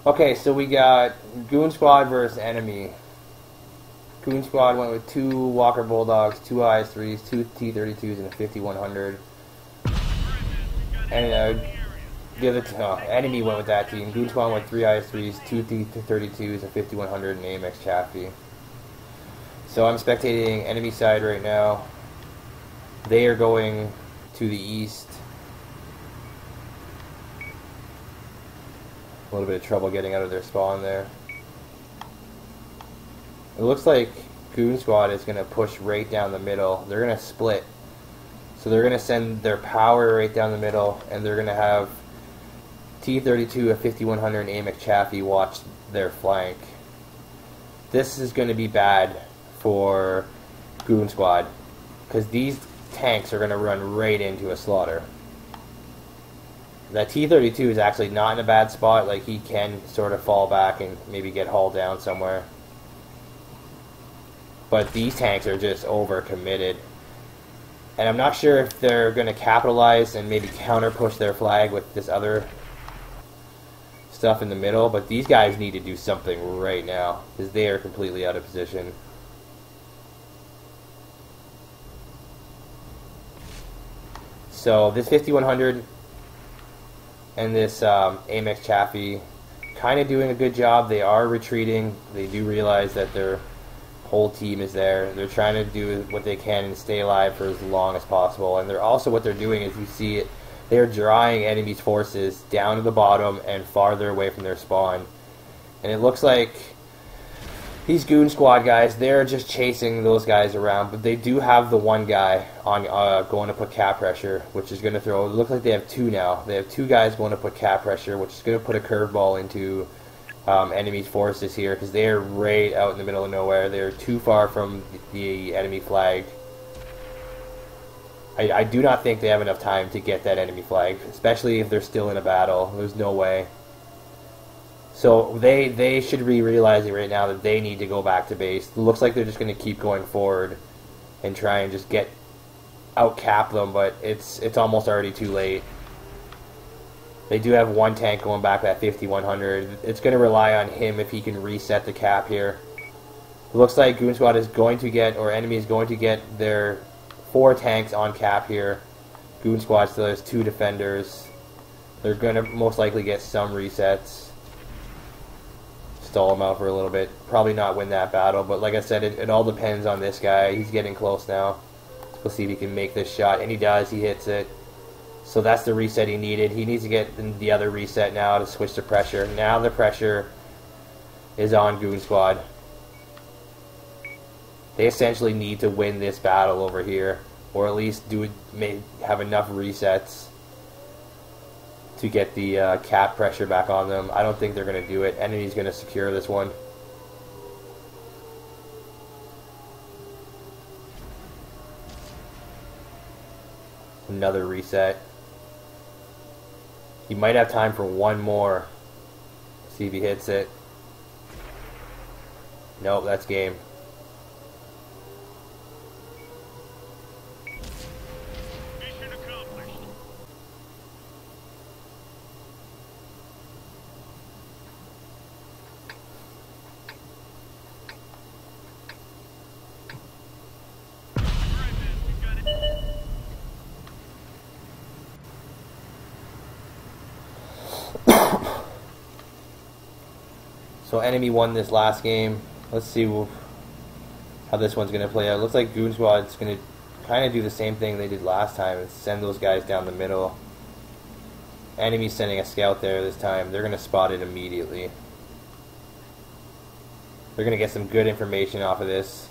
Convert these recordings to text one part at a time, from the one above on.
Okay, so we got Goon Squad versus Enemy. Goon Squad went with 2 Walker Bulldogs, 2 IS-3s, 2 T-32s, and a 5100. And the other Enemy went with that team. Goon Squad went 3 IS-3s, 2 T-32s, a 5100, and AMX Chaffee. So I'm spectating Enemy side right now. They are going to the east. A little bit of trouble getting out of their spawn there. It looks like Goon Squad is going to push right down the middle. They're going to split. So they're going to send their power right down the middle, and they're going to have T-32, a 5100, and AMX Chaffee watch their flank. This is going to be bad for Goon Squad, because these tanks are going to run right into a slaughter. That T-32 is actually not in a bad spot. Like, he can sort of fall back and maybe get hauled down somewhere. But these tanks are just over-committed. And I'm not sure if they're going to capitalize and maybe counter-push their flag with this other stuff in the middle. But these guys need to do something right now, because they are completely out of position. So this 5100... and this AMX Chaffee kind of doing a good job. They are retreating. They do realize that their whole team is there. They're trying to do what they can and stay alive for as long as possible. And they're also, what they're doing is, you see it, they're drawing enemy's forces down to the bottom and farther away from their spawn. And it looks like these Goon Squad guys, they're just chasing those guys around, but they do have the one guy on going to put cap pressure, which is going to throw. It looks like they have 2 now. They have 2 guys going to put cap pressure, which is going to put a curveball into enemy's forces here, because they are right out in the middle of nowhere. They're too far from the enemy flag. I do not think they have enough time to get that enemy flag, especially if they're still in a battle. There's no way. So they should be realizing right now that they need to go back to base. It looks like they're just going to keep going forward and try and just out-cap them, but it's almost already too late. They do have 1 tank going back, that 5100. It's going to rely on him if he can reset the cap here. It looks like Goon Squad is going to get, or Enemy is going to get their 4 tanks on cap here. Goon Squad still has 2 defenders. They're going to most likely get some resets. Stall him out for a little bit. Probably not win that battle, but like I said, it all depends on this guy. He's getting close now. We'll see if he can make this shot, and he does. He hits it. So that's the reset he needed. He needs to get the other reset now to switch to pressure. Now the pressure is on Goon Squad. They essentially need to win this battle over here, or at least have enough resets to get the cap pressure back on them. I don't think they're going to do it. Enemy's going to secure this one. Another reset. He might have time for one more. See if he hits it. Nope, that's game. So Enemy won this last game. Let's see how this one's going to play out. It looks like Goon Squad's going to kind of do the same thing they did last time and send those guys down the middle. Enemy's sending a scout there this time. They're going to spot it immediately. They're going to get some good information off of this.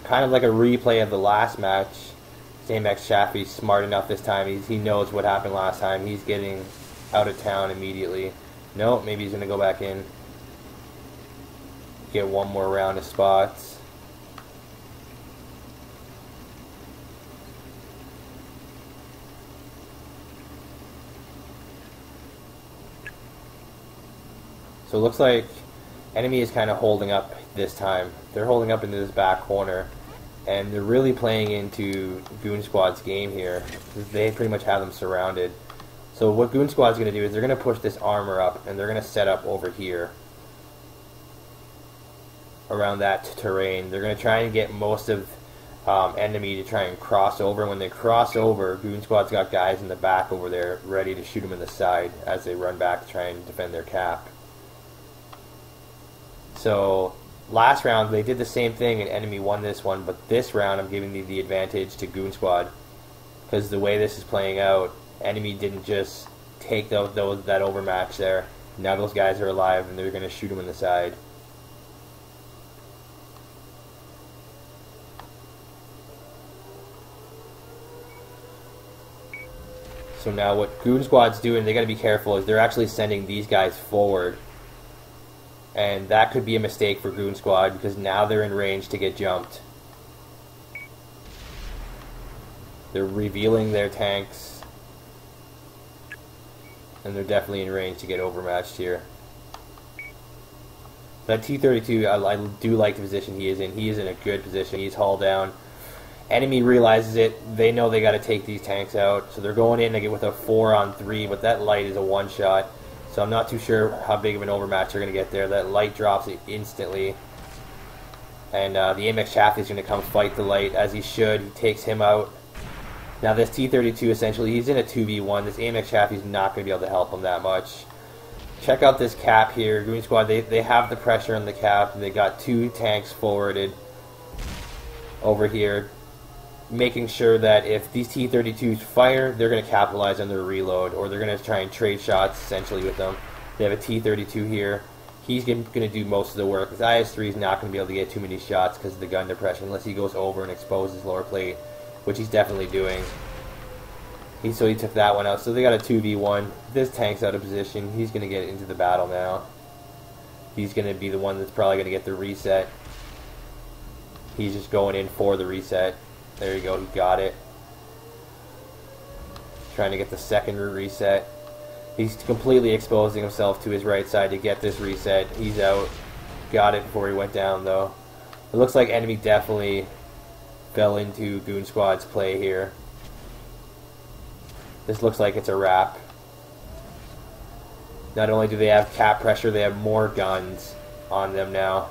Kind of like a replay of the last match. AMX Chaffee's smart enough this time. He knows what happened last time. He's getting out of town immediately. Nope, maybe he's going to go back in. Get one more round of spots. So it looks like Enemy is kind of holding up this time. They're holding up into this back corner, and they're really playing into Goon Squad's game here. They pretty much have them surrounded. So what Goon Squad's going to do is they're going to push this armor up, and they're going to set up over here around that terrain. They're going to try and get most of enemy to try and cross over. When they cross over, Goon Squad's got guys in the back over there ready to shoot them in the side as they run back to try and defend their cap. So last round they did the same thing and enemy won this one, but this round I'm giving the advantage to Goon Squad because the way this is playing out, enemy didn't just take that overmatch there. Now those guys are alive and they're going to shoot them in the side. So now what Goon Squad's doing, they got to be careful, is they're actually sending these guys forward. And that could be a mistake for Goon Squad because now they're in range to get jumped. They're revealing their tanks. And they're definitely in range to get overmatched here. That T-32, I do like the position he is in. He is in a good position. He's hauled down. Enemy realizes it. They know they got to take these tanks out. So they're going in to get with a 4-on-3, but that light is a one-shot. So I'm not too sure how big of an overmatch they're going to get there. That light drops it instantly. And the AMX Chaffee is going to come fight the light, as he should. He takes him out. Now this T-32, essentially, he's in a 2v1. This AMX Chaffee is not going to be able to help him that much. Check out this cap here. Goon Squad, they have the pressure on the cap, and they got 2 tanks forwarded over here, making sure that if these T-32s fire, they're going to capitalize on their reload, or they're going to try and trade shots, essentially, with them. They have a T-32 here. He's going to do most of the work. His IS-3 is not going to be able to get too many shots because of the gun depression, unless he goes over and exposes lower plate, which he's definitely doing. So he took that one out. So they got a 2v1. This tank's out of position. He's going to get into the battle now. He's going to be the one that's probably going to get the reset. He's just going in for the reset. There you go, he got it. Trying to get the second reset. He's completely exposing himself to his right side to get this reset. He's out. Got it before he went down, though. It looks like enemy definitely fell into Goon Squad's play here. This looks like it's a wrap. Not only do they have cap pressure, they have more guns on them now.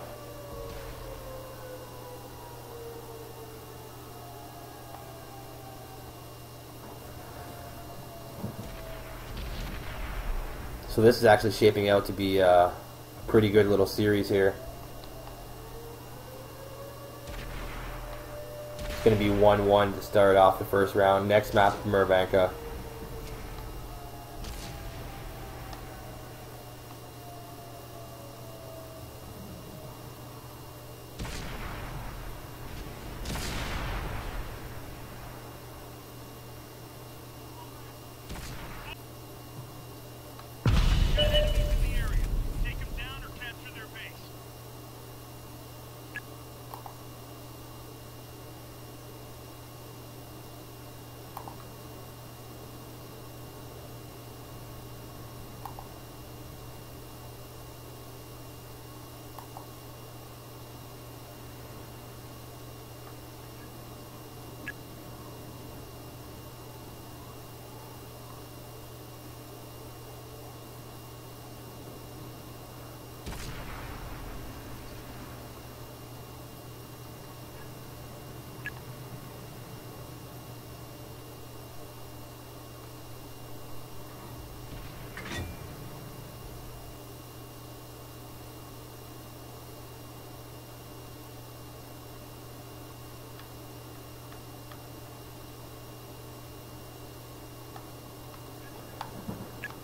So this is actually shaping out to be a pretty good little series here. It's going to be 1-1 to start off the first round. Next map, Mervanka.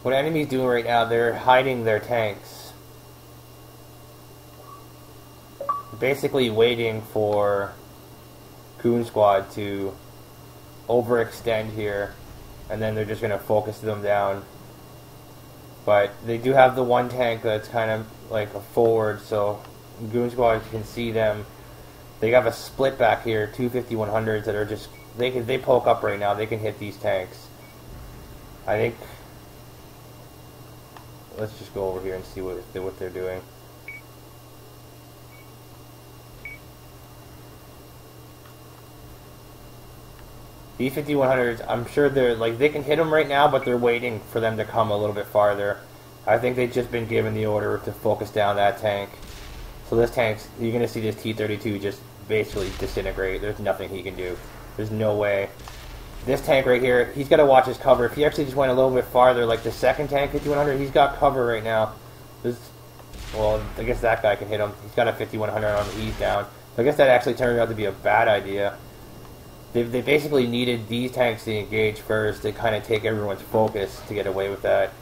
What enemy's doing right now, they're hiding their tanks. Basically waiting for Goon Squad to overextend here, and then they're just going to focus them down. But they do have the one tank that's kind of like a forward, so Goon Squad can see them. They have a split back here, 250-100s that are just, they poke up right now, they can hit these tanks. I think, let's just go over here and see what they're doing. These 5100s, I'm sure they're like they can hit them right now, but they're waiting for them to come a little bit farther. I think they've just been given the order to focus down that tank. So this tank's, you're going to see this T-32 just basically disintegrate. There's nothing he can do. There's no way. This tank right here, he's got to watch his cover. If he actually just went a little bit farther, like the second tank, 5100, he's got cover right now. Well, I guess that guy can hit him. He's got a 5100 on him. He's down. So I guess that actually turned out to be a bad idea. They basically needed these tanks to engage first to kind of take everyone's focus to get away with that.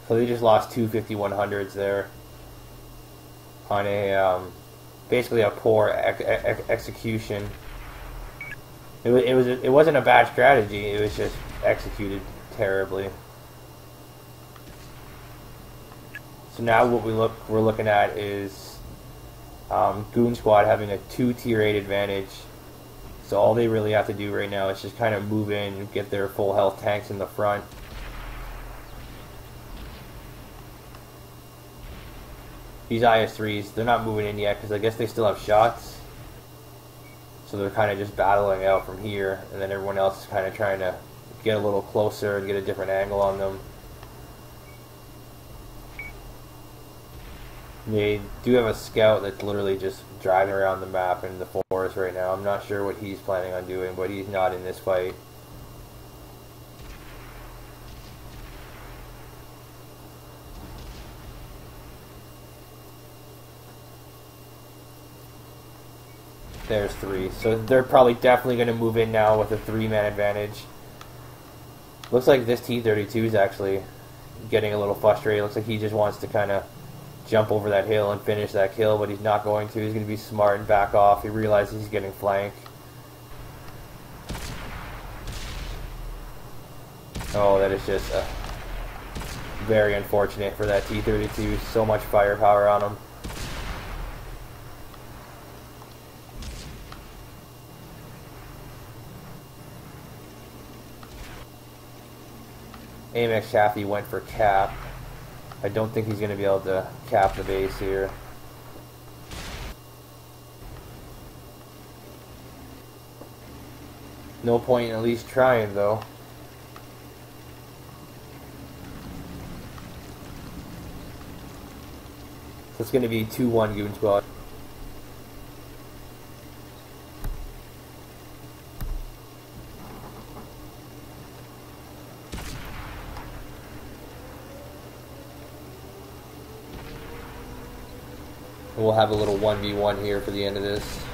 So they just lost two 5100s there on a basically a poor execution. It wasn't a bad strategy. It was just executed terribly. So now what we're looking at is Goon Squad having a 2 tier 8 advantage. So all they really have to do right now is just kind of move in and get their full health tanks in the front. These IS-3s, they're not moving in yet because I guess they still have shots. So they're kind of just battling out from here, and then everyone else is kind of trying to get a little closer and get a different angle on them. They do have a scout that's literally just driving around the map in the forest right now. I'm not sure what he's planning on doing, but he's not in this fight. There's 3. So they're probably definitely going to move in now with a 3-man advantage. Looks like this T-32 is actually getting a little frustrated. Looks like he just wants to kind of jump over that hill and finish that kill, but he's not going to. He's going to be smart and back off. He realizes he's getting flanked. Oh, that is just very unfortunate for that T-32. So much firepower on him. AMX Chaffee went for cap. I don't think he's going to be able to cap the base here. No point in at least trying, though. So it's going to be 2-1 Goon Squad. We'll have a little 1v1 here for the end of this.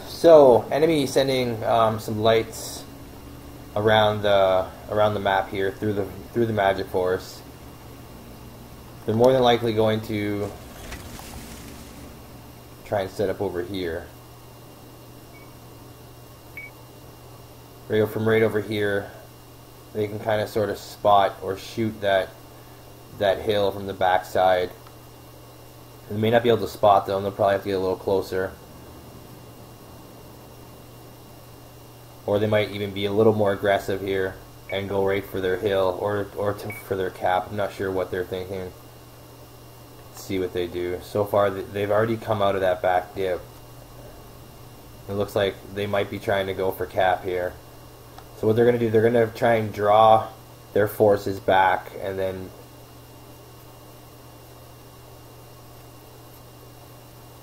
So, enemy sending some lights around the map here through the Magic Forest. They're more than likely going to try and set up over here. From right over here, they can kind of sort of spot or shoot that hill from the backside. They may not be able to spot them. They'll probably have to get a little closer. Or they might even be a little more aggressive here and go right for their hill or for their cap. I'm not sure what they're thinking. Let's see what they do. So far, they've already come out of that back dip. It looks like they might be trying to go for cap here. So what they're going to do, they're going to try and draw their forces back and then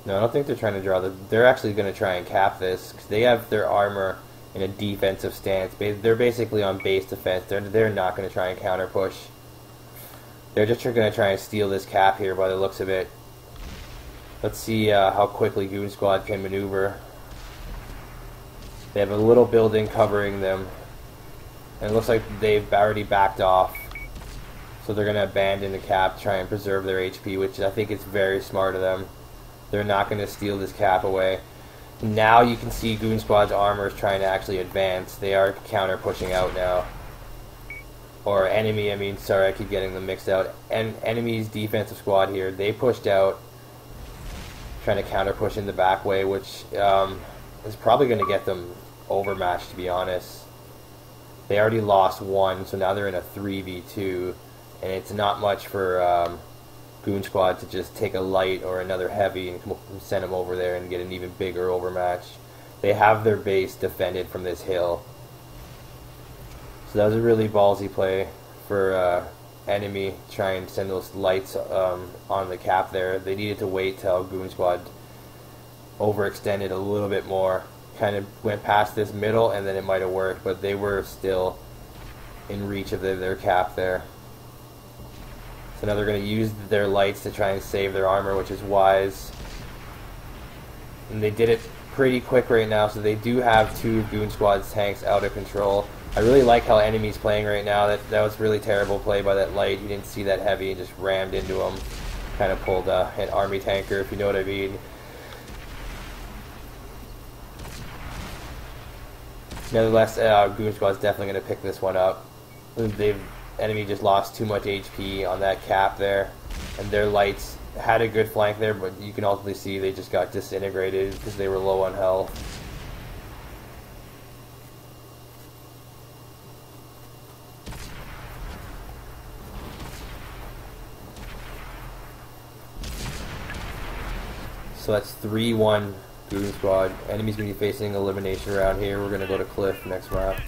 No, I don't think they're trying to draw. They're actually going to try and cap this because they have their armor in a defensive stance. They're basically on base defense. They're not going to try and counter push. They're just going to try and steal this cap here by the looks of it. Let's see how quickly Goon Squad can maneuver. They have a little building covering them. And it looks like they've already backed off. So they're going to abandon the cap, try and preserve their HP, which I think is very smart of them. They're not going to steal this cap away. Now you can see Goon Squad's armor is trying to actually advance. They are counter pushing out now. Or enemy, I mean, sorry, I keep getting them mixed out. And enemy's defensive squad here, they pushed out, trying to counter push in the back way, which is probably going to get them overmatched, to be honest. They already lost one, so now they're in a 3v2, and it's not much for Goon Squad to just take a light or another heavy and send them over there and get an even bigger overmatch. They have their base defended from this hill. So that was a really ballsy play for enemy, try and send those lights on the cap there. They needed to wait till Goon Squad overextended a little bit more. Kind of went past this middle and then it might have worked, but they were still in reach of their cap there. So now they're going to use their lights to try and save their armor, which is wise. And they did it pretty quick right now, so they do have two of Goon Squad's tanks out of control. I really like how enemy's playing right now. That was really terrible play by that light. He didn't see that heavy and just rammed into him. Kind of pulled an army tanker, if you know what I mean. Nevertheless, Goon Squad's definitely going to pick this one up. Enemy just lost too much HP on that cap there, and their lights had a good flank there, but you can ultimately see they just got disintegrated because they were low on health. So that's 3-1 Goon Squad. Enemy's going to be facing elimination around here. We're going to go to Cliff next map.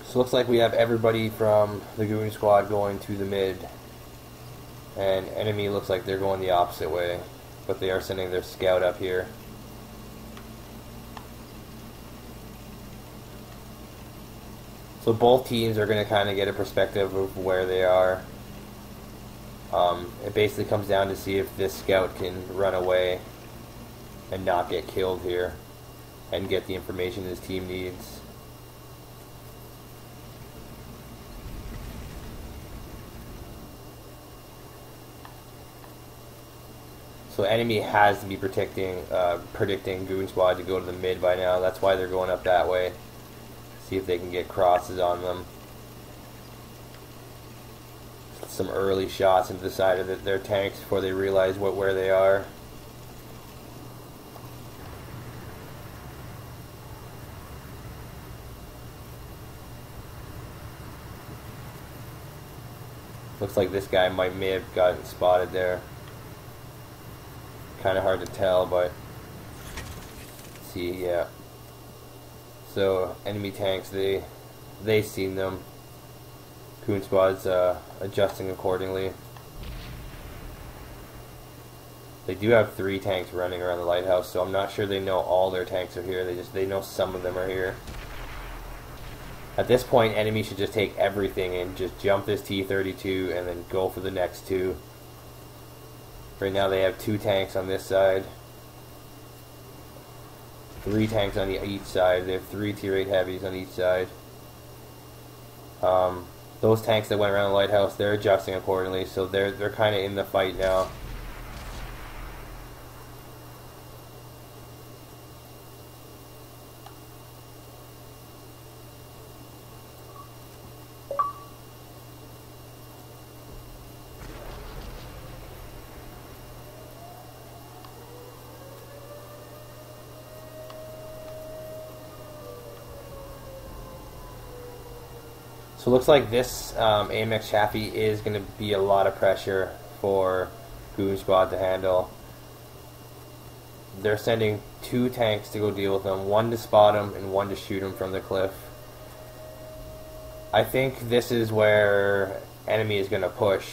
So looks like we have everybody from the Goon Squad going to the mid. And enemy looks like they're going the opposite way. But they are sending their scout up here. So both teams are going to kind of get a perspective of where they are. It basically comes down to see if this scout can run away and not get killed here. And get the information his team needs. So enemy has to be predicting Goon Squad to go to the mid by now. That's why they're going up that way. See if they can get crosses on them. Some early shots into the side of their tanks before they realize where they are. Looks like this guy may have gotten spotted there. Kind of hard to tell, but see, yeah. So enemy tanks, they seen them. Goon Squad's adjusting accordingly. They do have 3 tanks running around the lighthouse, so I'm not sure they know all their tanks are here. They know some of them are here. At this point, enemy should just take everything and just jump this T-32 and then go for the next 2. Right now they have 2 tanks on this side. 3 tanks on each side. They have 3 Tier 8 heavies on each side. Those tanks that went around the lighthouse, they're adjusting accordingly, so they're kind of in the fight now. So it looks like this AMX Chaffee is going to be a lot of pressure for Goon Squad to handle. They're sending 2 tanks to go deal with them, 1 to spot him and 1 to shoot him from the cliff. I think this is where enemy is going to push.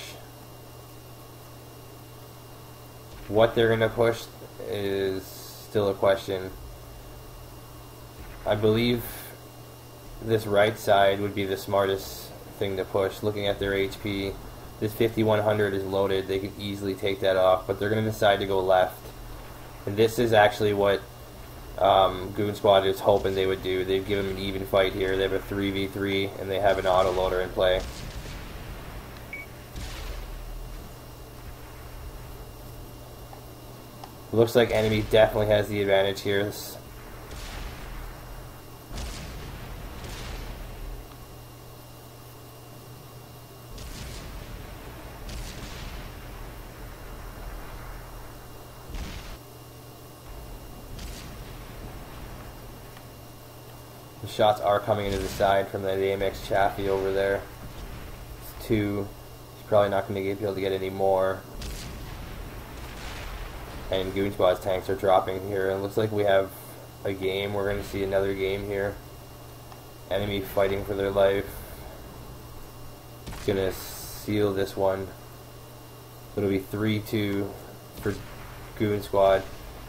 What they're going to push is still a question. I believe this right side would be the smartest thing to push. Looking at their HP, this 5100 is loaded. They could easily take that off, but they're going to decide to go left. And this is actually what Goon Squad is hoping they would do. They've given them an even fight here. They have a 3v3, and they have an autoloader in play. Looks like enemy definitely has the advantage here. The shots are coming into the side from the AMX Chaffee over there. It's 2. He's probably not going to be able to get any more. And Goon Squad's tanks are dropping here. It looks like we have a game. We're going to see another game here. Enemy fighting for their life. Going to seal this one. It'll be 3-2 for Goon Squad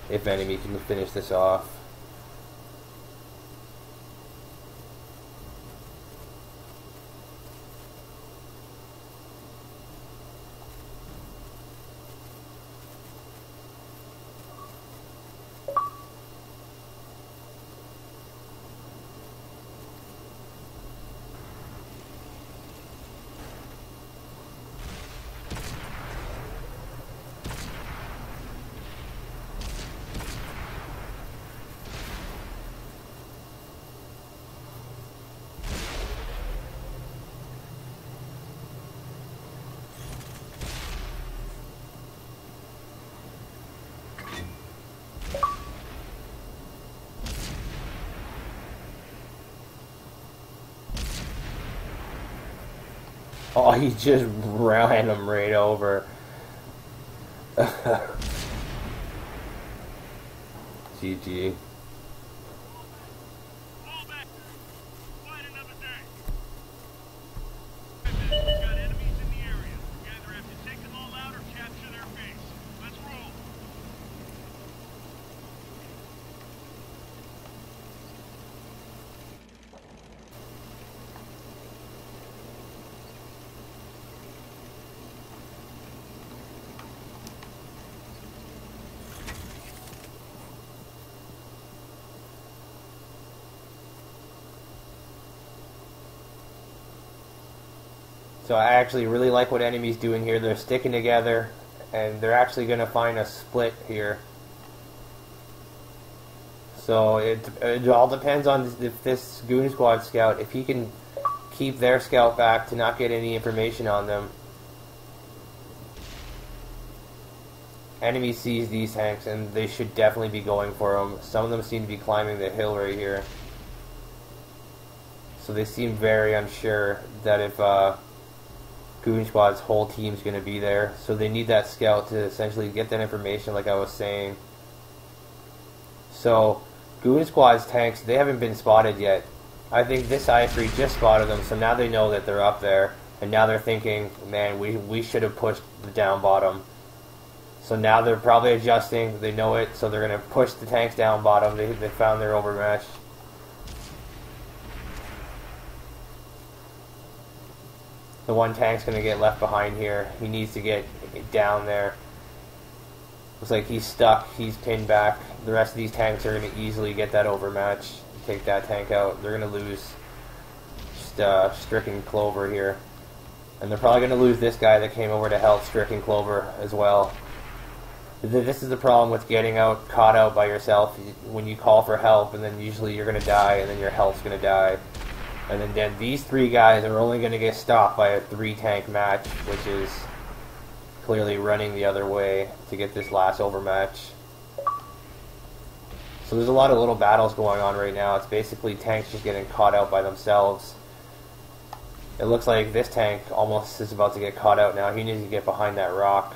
if enemy can finish this off. Oh, he just ran him right over. GG. So I actually really like what enemy's doing here. They're sticking together, and they're actually going to find a split here. So it all depends on if this Goon Squad scout, if he can keep their scout back to not get any information on them. Enemy sees these tanks, and they should definitely be going for them. Some of them seem to be climbing the hill right here. So they seem very unsure that if Goon Squad's whole team's going to be there. So they need that scout to essentially get that information like I was saying. So Goon Squad's tanks, they haven't been spotted yet. I think this I3 just spotted them, so now they know that they're up there. And now they're thinking, man, we should have pushed the down bottom. So now they're probably adjusting. They know it, so they're going to push the tanks down bottom. They found their overmatch. The one tank's going to get left behind here. He needs to get down there. Looks like he's stuck. He's pinned back. The rest of these tanks are going to easily get that overmatch. Take that tank out. They're going to lose just Stricken Clover here. And they're probably going to lose this guy that came over to help Stricken Clover as well. This is the problem with getting caught out by yourself. When you call for help, and then usually you're going to die, and then your health's going to die. And then these 3 guys are only going to get stopped by a 3-tank match, which is clearly running the other way to get this last overmatch. So there's a lot of little battles going on right now. It's basically tanks just getting caught out by themselves. It looks like this tank almost is about to get caught out now. He needs to get behind that rock.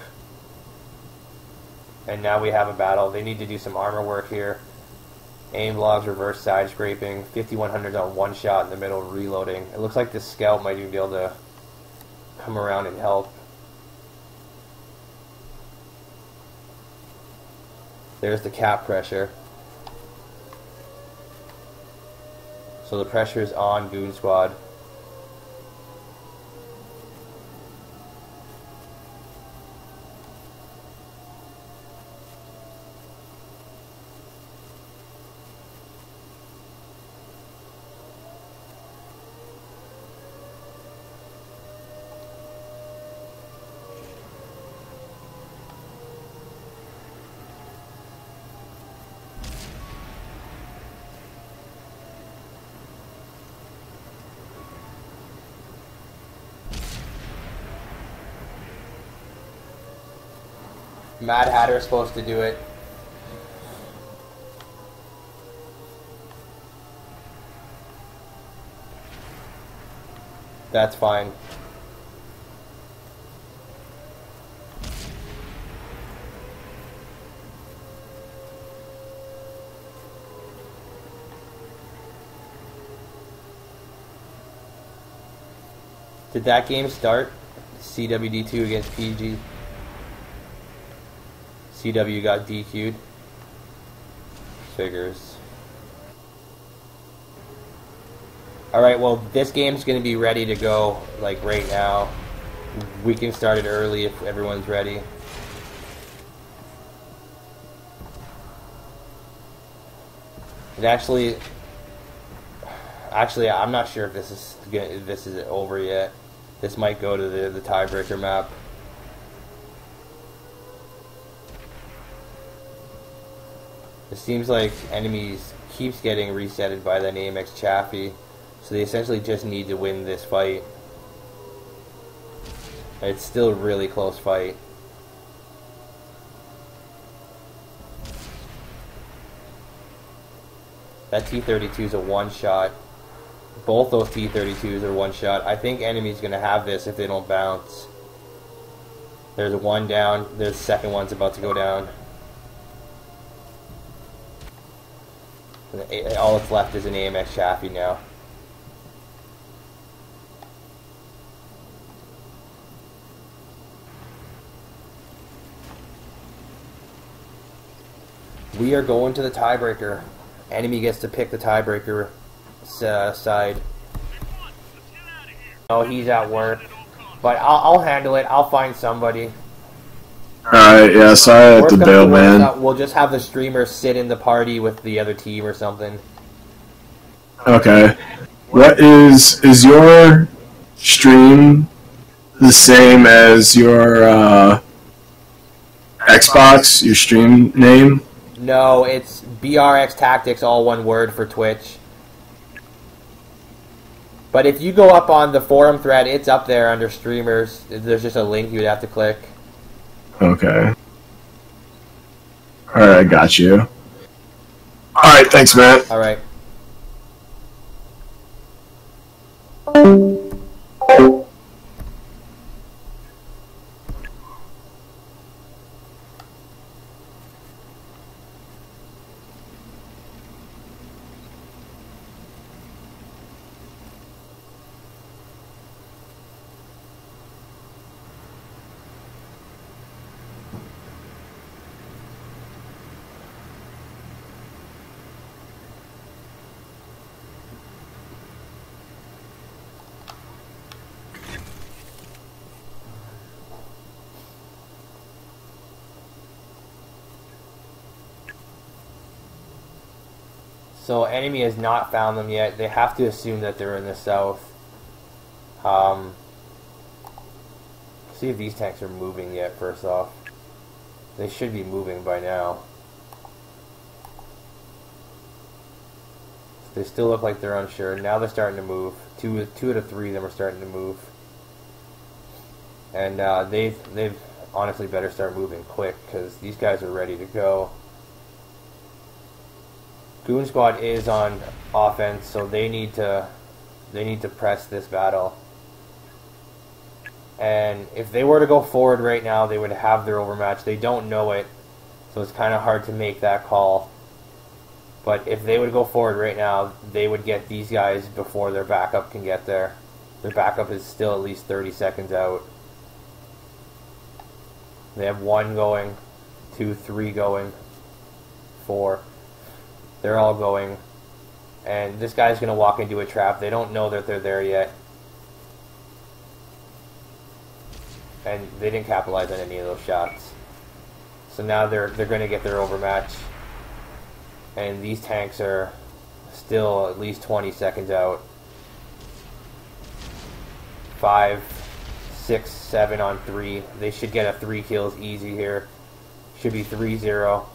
And now we have a battle. They need to do some armor work here. Aim logs, reverse side scraping. 5100s on one shot in the middle, reloading. It looks like the scout might even be able to come around and help. There's the cap pressure. So the pressure is on Goon Squad. Mad Hatter is supposed to do it. That's fine. Did that game start? CWD2 against PG. CW got DQ'd. Figures. Alright, well, this game's going to be ready to go, like, right now. We can start it early if everyone's ready. And actually, I'm not sure if this is over yet. This might go to the tiebreaker map. It seems like enemies keeps getting resetted by that AMX Chaffee, so they essentially just need to win this fight. It's still a really close fight. That T-32 is a one-shot. Both those T-32s are one-shot. I think enemy's going to have this if they don't bounce. There's one down. There's the second one's about to go down. All that's left is an AMX Chaffee now. We are going to the tiebreaker. Enemy gets to pick the tiebreaker side. Oh, he's at work. But I'll handle it. I'll find somebody. Alright, yeah, sorry I have to bail, man. We'll just have the streamer sit in the party with the other team or something. Okay. What is your stream the same as your Xbox, your stream name? No, it's BRX Tactics, all one word for Twitch. But if you go up on the forum thread, it's up there under streamers. There's just a link you'd have to click. Okay. Alright, I got you. Alright, thanks, man. Alright. So enemy has not found them yet. They have to assume that they're in the south. See if these tanks are moving yet, first off. They should be moving by now. They still look like they're unsure. Now they're starting to move. Two out of three of them are starting to move. And they've honestly better start moving quick, because these guys are ready to go. Goon Squad is on offense, so they need to press this battle. And if they were to go forward right now, they would have their overmatch. They don't know it, so it's kind of hard to make that call. But if they would go forward right now, they would get these guys before their backup can get there. Their backup is still at least 30 seconds out. They have 1 going, 2, 3 going, 4. They're all going. And this guy's going to walk into a trap. They don't know that they're there yet. And they didn't capitalize on any of those shots. So now they're going to get their overmatch. And these tanks are still at least 20 seconds out. 5, 6, 7 on 3. They should get a 3 kills easy here. Should be 3-0.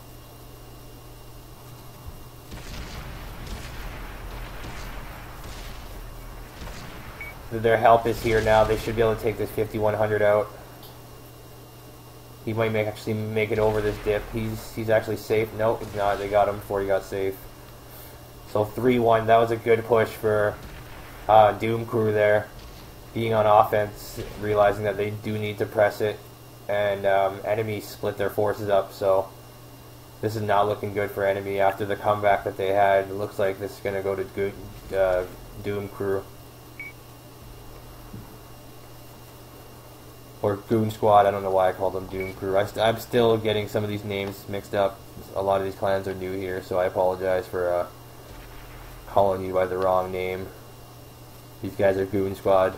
Their help is here now. They should be able to take this 5100 out. He might actually make it over this dip. He's actually safe. Nope, he's not. They got him before he got safe. So 3-1. That was a good push for Doom Crew there. Being on offense, realizing that they do need to press it. And enemy split their forces up. So this is not looking good for enemy after the comeback that they had. It looks like this is going to go to Doom Crew. Or Goon Squad, I don't know why I called them Doom Crew. I'm still getting some of these names mixed up. A lot of these clans are new here, so I apologize for calling you by the wrong name. These guys are Goon Squad.